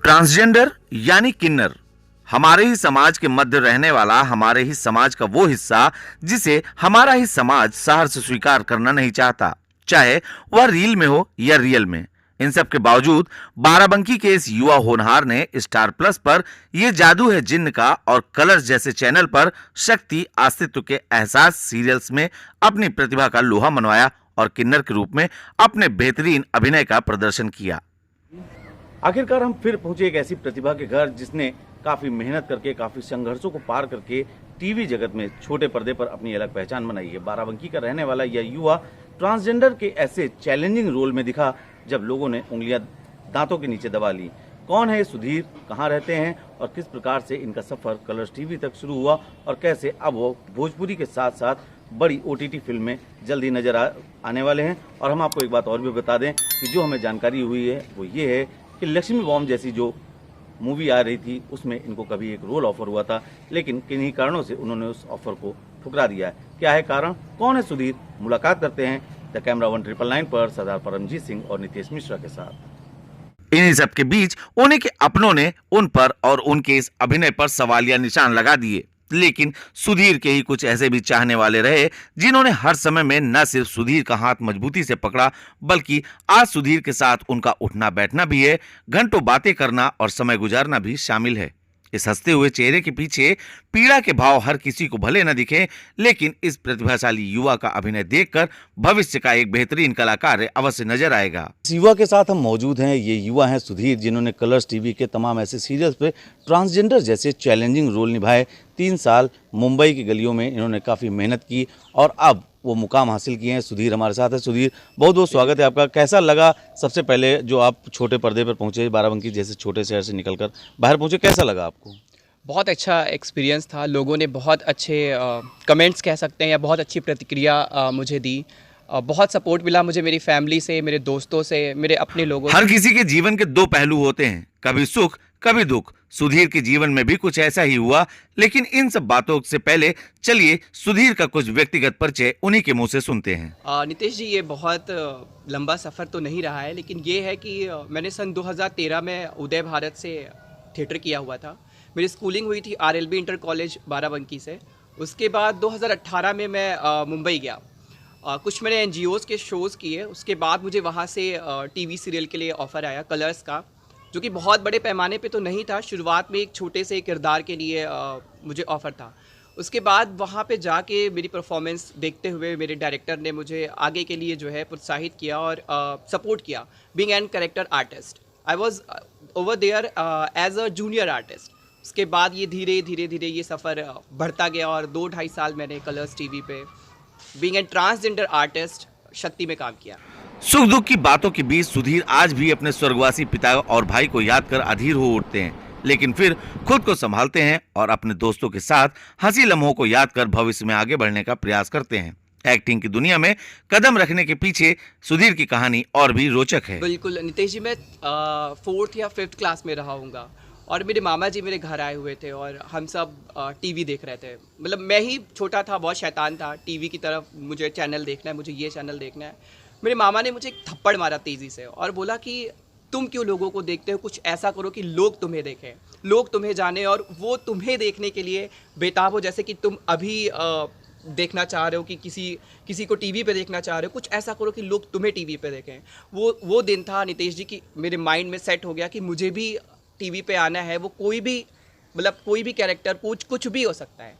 Transgender यानी किन्नर हमारे ही समाज के मध्य रहने वाला, हमारे ही समाज का वो हिस्सा जिसे हमारा ही समाज सहर्ष स्वीकार करना नहीं चाहता, चाहे वह रील में हो या रियल में। इन सब के बावजूद बाराबंकी के इस युवा होनहार ने स्टार प्लस पर ये जादू है जिन्न का और कलर्स जैसे चैनल पर शक्ति अस्तित्व के एहसास सीरियल्स में अपनी प्रतिभा का लोहा मनवाया और किन्नर के रूप में अपने बेहतरीन अभिनय का प्रदर्शन किया। आखिरकार हम फिर पहुंचे एक ऐसी प्रतिभा के घर जिसने काफी मेहनत करके, काफी संघर्षों को पार करके टीवी जगत में छोटे पर्दे पर अपनी अलग पहचान बनाई है। बाराबंकी का रहने वाला यह युवा ट्रांसजेंडर के ऐसे चैलेंजिंग रोल में दिखा जब लोगों ने उंगलियां दांतों के नीचे दबा ली। कौन है सुधीर, कहां रहते हैं और किस प्रकार से इनका सफर कलर्स टीवी तक शुरू हुआ और कैसे अब वो भोजपुरी के साथ साथ बड़ी OTT फिल्म में जल्दी नजर आने वाले हैं। और हम आपको एक बात और भी बता दें कि जो हमें जानकारी हुई है वो ये है कि लक्ष्मी बॉम्ब जैसी जो मूवी आ रही थी उसमें इनको कभी एक रोल ऑफर हुआ था, लेकिन किन्हीं कारणों से उन्होंने उस ऑफर को ठुकरा दिया है। क्या है कारण, कौन है सुधीर, मुलाकात करते हैं द कैमरा 1999 पर सरदार परमजीत सिंह और नितेश मिश्रा के साथ। इन्हीं सब के बीच उन्हीं के अपनों ने उन पर और उनके इस अभिनय पर सवालिया निशान लगा दिए, लेकिन सुधीर के ही कुछ ऐसे भी चाहने वाले रहे जिन्होंने हर समय में न सिर्फ सुधीर का हाथ मजबूती से पकड़ा, बल्कि आज सुधीर के साथ उनका उठना बैठना भी है, घंटों बातें करना और समय गुजारना भी शामिल है। इस हंसते हुए चेहरे के पीछे पीड़ा के भाव हर किसी को भले न दिखे, लेकिन इस प्रतिभाशाली युवा का अभिनय देखकर भविष्य का एक बेहतरीन कलाकार अवश्य नजर आएगा। इस युवा के साथ हम मौजूद हैं। ये युवा हैं सुधीर, जिन्होंने कलर्स टीवी के तमाम ऐसे सीरियल्स पे ट्रांसजेंडर जैसे चैलेंजिंग रोल निभाए। 3 साल मुंबई की गलियों में इन्होंने काफ़ी मेहनत की और अब वो मुकाम हासिल किए हैं। सुधीर हमारे साथ है। सुधीर, बहुत बहुत स्वागत है आपका। कैसा लगा सबसे पहले जो आप छोटे पर्दे पर पहुंचे, बाराबंकी जैसे छोटे शहर से निकलकर बाहर पहुंचे, कैसा लगा आपको? बहुत अच्छा एक्सपीरियंस था। लोगों ने बहुत अच्छे कमेंट्स कह सकते हैं या बहुत अच्छी प्रतिक्रिया मुझे दी। बहुत सपोर्ट मिला मुझे मेरी फैमिली से, मेरे दोस्तों से, मेरे अपने लोगों से। हर किसी के जीवन के 2 पहलू होते हैं, कभी सुख कभी दुख। सुधीर के जीवन में भी कुछ ऐसा ही हुआ, लेकिन इन सब बातों से पहले चलिए सुधीर का कुछ व्यक्तिगत परिचय उन्हीं के मुंह से सुनते हैं। नितेश जी, ये बहुत लंबा सफ़र तो नहीं रहा है, लेकिन ये है कि मैंने सन 2013 में उदय भारत से थिएटर किया हुआ था। मेरी स्कूलिंग हुई थी RLB इंटर कॉलेज बाराबंकी से। उसके बाद 2018 में मैं मुंबई गया। कुछ मैंने NGOs के शोज़ किए। उसके बाद मुझे वहाँ से TV सीरियल के लिए ऑफ़र आया कलर्स का, जो कि बहुत बड़े पैमाने पे तो नहीं था। शुरुआत में एक छोटे से किरदार के लिए मुझे ऑफ़र था। उसके बाद वहाँ पे जाके मेरी परफॉर्मेंस देखते हुए मेरे डायरेक्टर ने मुझे आगे के लिए जो है प्रोत्साहित किया और सपोर्ट किया। Being an character artist, I was over there as a junior artist. उसके बाद ये धीरे धीरे ये सफ़र बढ़ता गया और 2-2.5 साल मैंने कलर्स TV पे बीइंग एन ट्रांसजेंडर आर्टिस्ट शक्ति में काम किया। सुख दुख की बातों के बीच सुधीर आज भी अपने स्वर्गवासी पिता और भाई को याद कर अधीर हो उठते हैं, लेकिन फिर खुद को संभालते हैं और अपने दोस्तों के साथ हंसी लम्हों को याद कर भविष्य में आगे बढ़ने का प्रयास करते हैं। एक्टिंग की दुनिया में कदम रखने के पीछे सुधीर की कहानी और भी रोचक है। बिल्कुल नितेश जी, मैं 4th या 5th क्लास में रहा हूँगा और मेरे मामा जी मेरे घर आए हुए थे और हम सब TV देख रहे थे। मतलब मैं ही छोटा था, बहुत शैतान था। TV की तरफ मुझे चैनल देखना है, मुझे ये चैनल देखना है। मेरे मामा ने मुझे एक थप्पड़ मारा तेज़ी से और बोला कि तुम क्यों लोगों को देखते हो, कुछ ऐसा करो कि लोग तुम्हें देखें, लोग तुम्हें जाने और वो तुम्हें देखने के लिए बेताब हो। जैसे कि तुम अभी देखना चाह रहे हो कि किसी को TV पे देखना चाह रहे हो, कुछ ऐसा करो कि लोग तुम्हें TV पे देखें। वो दिन था नितेश जी कि मेरे माइंड में सेट हो गया कि मुझे भी TV पे आना है। वो कोई भी कैरेक्टर कुछ भी हो सकता है।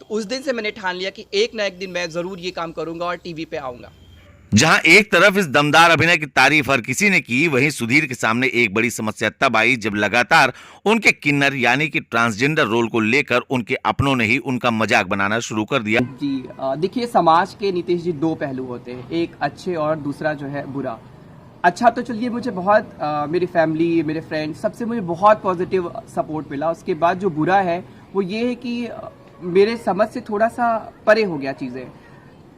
तो उस दिन से मैंने ठान लिया कि एक ना एक दिन मैं ज़रूर ये काम करूँगा और TV पे आऊँगा। जहां एक तरफ इस दमदार अभिनय की तारीफ हर किसी ने की, वहीं सुधीर के सामने एक बड़ी समस्या तब आई जब लगातार उनके किन्नर यानी कि ट्रांसजेंडर रोल को लेकर उनके अपनों ने ही उनका मजाक बनाना शुरू कर दिया। जी देखिए, समाज के नितेश जी 2 पहलू होते हैं, एक अच्छे और दूसरा जो है बुरा। अच्छा तो चलिए, मुझे बहुत मेरी फैमिली, मेरे फ्रेंड्स, सबसे मुझे बहुत पॉजिटिव सपोर्ट मिला। उसके बाद जो बुरा है वो ये है कि मेरे समझ से थोड़ा सा परे हो गया चीज़ें।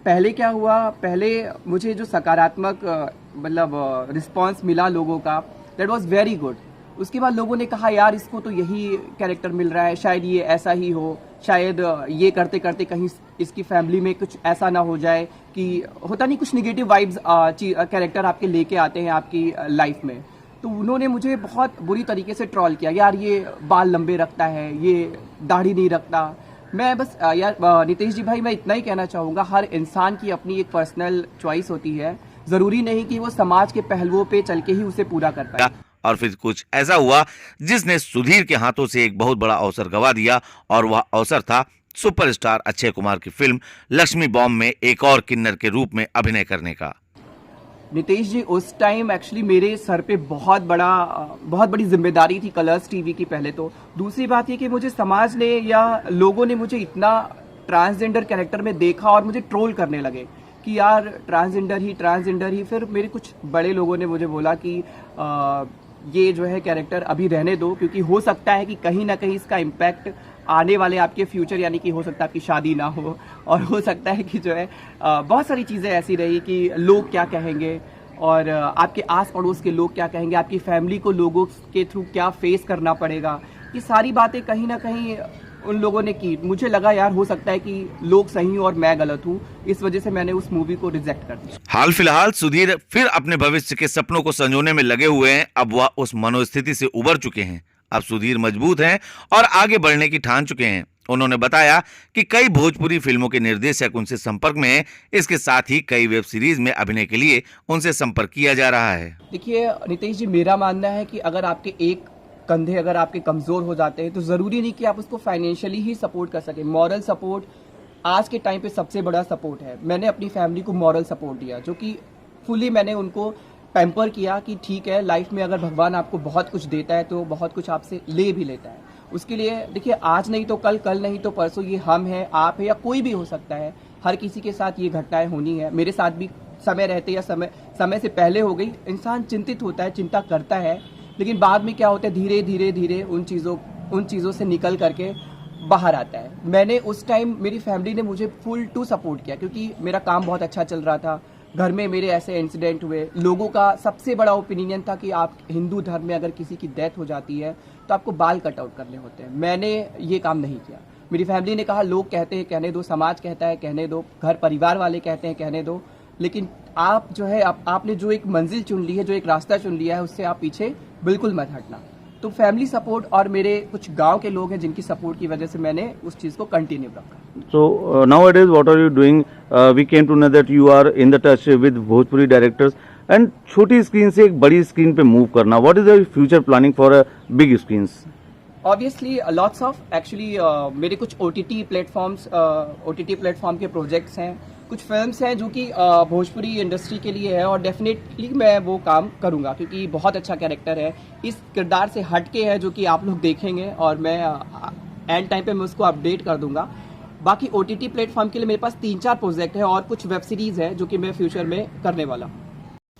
पहले क्या हुआ, पहले मुझे जो सकारात्मक मतलब रिस्पांस मिला लोगों का, दैट वाज वेरी गुड। उसके बाद लोगों ने कहा यार इसको तो यही कैरेक्टर मिल रहा है, शायद ये ऐसा ही हो, शायद ये करते करते कहीं इसकी फैमिली में कुछ ऐसा ना हो जाए कि होता नहीं, कुछ निगेटिव वाइब्स कैरेक्टर आपके लेके आते हैं आपकी लाइफ में। तो तो उन्होंने मुझे बहुत बुरी तरीके से ट्रोल किया, यार ये बाल लंबे रखता है, ये दाढ़ी नहीं रखता। मैं बस नितेश जी भाई, मैं इतना ही कहना चाहूँगा, हर इंसान की अपनी एक पर्सनल चॉइस होती है, ज़रूरी नहीं कि वो समाज के पहलुओं पे चल के ही उसे पूरा कर पाए। और फिर कुछ ऐसा हुआ जिसने सुधीर के हाथों से एक बहुत बड़ा अवसर गवा दिया, और वह अवसर था सुपरस्टार अक्षय कुमार की फिल्म लक्ष्मी बॉम्ब में एक और किन्नर के रूप में अभिनय करने का। नितेश जी, उस टाइम एक्चुअली मेरे सर पे बहुत बड़ी जिम्मेदारी थी कलर्स टीवी की। पहले तो दूसरी बात ये कि मुझे समाज ने या लोगों ने मुझे इतना ट्रांसजेंडर कैरेक्टर में देखा और मुझे ट्रोल करने लगे कि यार ट्रांसजेंडर ही। फिर मेरे कुछ बड़े लोगों ने मुझे बोला कि ये जो है कैरेक्टर अभी रहने दो, क्योंकि हो सकता है कि कहीं ना कहीं इसका इम्पैक्ट आने वाले आपके फ्यूचर, यानी कि हो सकता है आपकी शादी ना हो, और हो सकता है कि जो है बहुत सारी चीज़ें ऐसी रही कि लोग क्या कहेंगे और आपके आस पड़ोस के लोग क्या कहेंगे, आपकी फैमिली को लोगों के थ्रू क्या फेस करना पड़ेगा। ये सारी बातें कहीं ना कहीं उन लोगों ने की। मुझे लगा यार हो सकता है कि लोग सही और मैं गलत हूँ, इस वजह से मैंने उस मूवी को रिजेक्ट कर दिया। हाल फिलहाल सुधीर फिर अपने भविष्य के सपनों को संजोने में लगे हुए हैं। अब वह उस मनोस्थिति से उबर चुके हैं। अब सुधीर मजबूत हैं और आगे बढ़ने की ठान चुके हैं। उन्होंने बताया कि कई भोजपुरी फिल्मों के निर्देशक उनसे संपर्क में हैं। इसके साथ ही कई वेब सीरीज में अभिनय के लिए उनसे संपर्क किया जा रहा है। देखिए नितेश जी, मेरा मानना है कि अगर आपके एक कंधे अगर आपके कमज़ोर हो जाते हैं तो ज़रूरी नहीं कि आप उसको फाइनेंशियली ही सपोर्ट कर सकें। मॉरल सपोर्ट आज के टाइम पे सबसे बड़ा सपोर्ट है। मैंने अपनी फैमिली को मॉरल सपोर्ट दिया, जो कि फुली मैंने उनको पैम्पर किया कि ठीक है, लाइफ में अगर भगवान आपको बहुत कुछ देता है तो बहुत कुछ आपसे ले भी लेता है। उसके लिए देखिए, आज नहीं तो कल, कल नहीं तो परसों, ये हम हैं, आप है, या कोई भी हो सकता है। हर किसी के साथ ये घटनाएं होनी है। मेरे साथ भी समय रहते या समय से पहले हो गई। इंसान चिंतित होता है, चिंता करता है, लेकिन बाद में क्या होता है, धीरे धीरे उन चीज़ों से निकल करके बाहर आता है। मैंने उस टाइम, मेरी फैमिली ने मुझे फुल टू सपोर्ट किया, क्योंकि मेरा काम बहुत अच्छा चल रहा था। घर में मेरे ऐसे इंसिडेंट हुए, लोगों का सबसे बड़ा ओपिनियन था कि आप हिंदू धर्म में अगर किसी की डेथ हो जाती है तो आपको बाल कट आउट करने होते हैं। मैंने ये काम नहीं किया। मेरी फैमिली ने कहा लोग कहते हैं कहने दो, समाज कहता है कहने दो, घर परिवार वाले कहते हैं कहने दो, लेकिन आप जो है आपने जो एक मंजिल चुन ली है, जो एक रास्ता चुन लिया है, उससे आप पीछे बिल्कुल मत हटना। तो फैमिली सपोर्ट और मेरे कुछ गांव के लोग हैं जिनकी सपोर्ट की वजह से मैंने उस चीज़ को कंटिन्यू रखा। So nowadays, what are you doing? We came to know that you are in the touch with Bhojpuri directors and छोटी स्क्रीन से एक बड़ी स्क्रीन पे मूव करना. What is your future planning for big screens? Obviously lots of actually मेरे कुछ OTT platform के projects हैं, कुछ फिल्म्स हैं जो कि भोजपुरी इंडस्ट्री के लिए है, और डेफिनेटली मैं वो काम करूंगा, क्योंकि बहुत अच्छा कैरेक्टर है, इस किरदार से हटके है, जो कि आप लोग देखेंगे और मैं एंड टाइम पे मैं उसको अपडेट कर दूंगा। बाकी OTT प्लेटफॉर्म के लिए मेरे पास 3-4 प्रोजेक्ट है और कुछ वेब सीरीज़ है जो कि मैं फ्यूचर में करने वाला हूँ।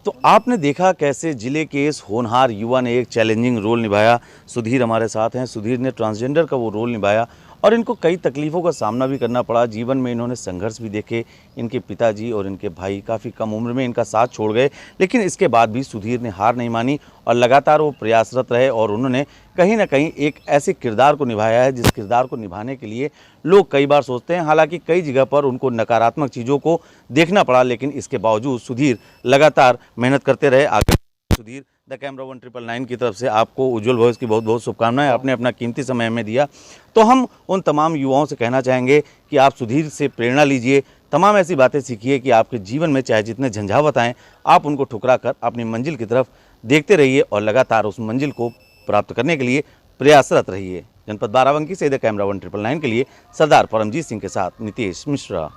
तो आपने देखा कैसे जिले के इस होनहार युवा ने एक चैलेंजिंग रोल निभाया। सुधीर हमारे साथ हैं। सुधीर ने ट्रांसजेंडर का वो रोल निभाया और इनको कई तकलीफ़ों का सामना भी करना पड़ा। जीवन में इन्होंने संघर्ष भी देखे। इनके पिताजी और इनके भाई काफ़ी कम उम्र में इनका साथ छोड़ गए, लेकिन इसके बाद भी सुधीर ने हार नहीं मानी और लगातार वो प्रयासरत रहे, और उन्होंने कहीं ना कहीं एक ऐसे किरदार को निभाया है जिस किरदार को निभाने के लिए लोग कई बार सोचते हैं। हालांकि कई जगह पर उनको नकारात्मक चीज़ों को देखना पड़ा, लेकिन इसके बावजूद सुधीर लगातार मेहनत करते रहे। आगे सुधीर, द कैमरा 1999 की तरफ से आपको उज्जवल भविष्य की बहुत बहुत शुभकामनाएं। आपने अपना कीमती समय हमें दिया। तो हम उन तमाम युवाओं से कहना चाहेंगे कि आप सुधीर से प्रेरणा लीजिए, तमाम ऐसी बातें सीखिए कि आपके जीवन में चाहे जितने झंझावत आएँ, आप उनको ठुकरा कर अपनी मंजिल की तरफ देखते रहिए और लगातार उस मंजिल को प्राप्त करने के लिए प्रयासरत रहिए। जनपद बाराबंकी से द कैमरा 1999 के लिए सरदार परमजीत सिंह के साथ नितेश मिश्रा।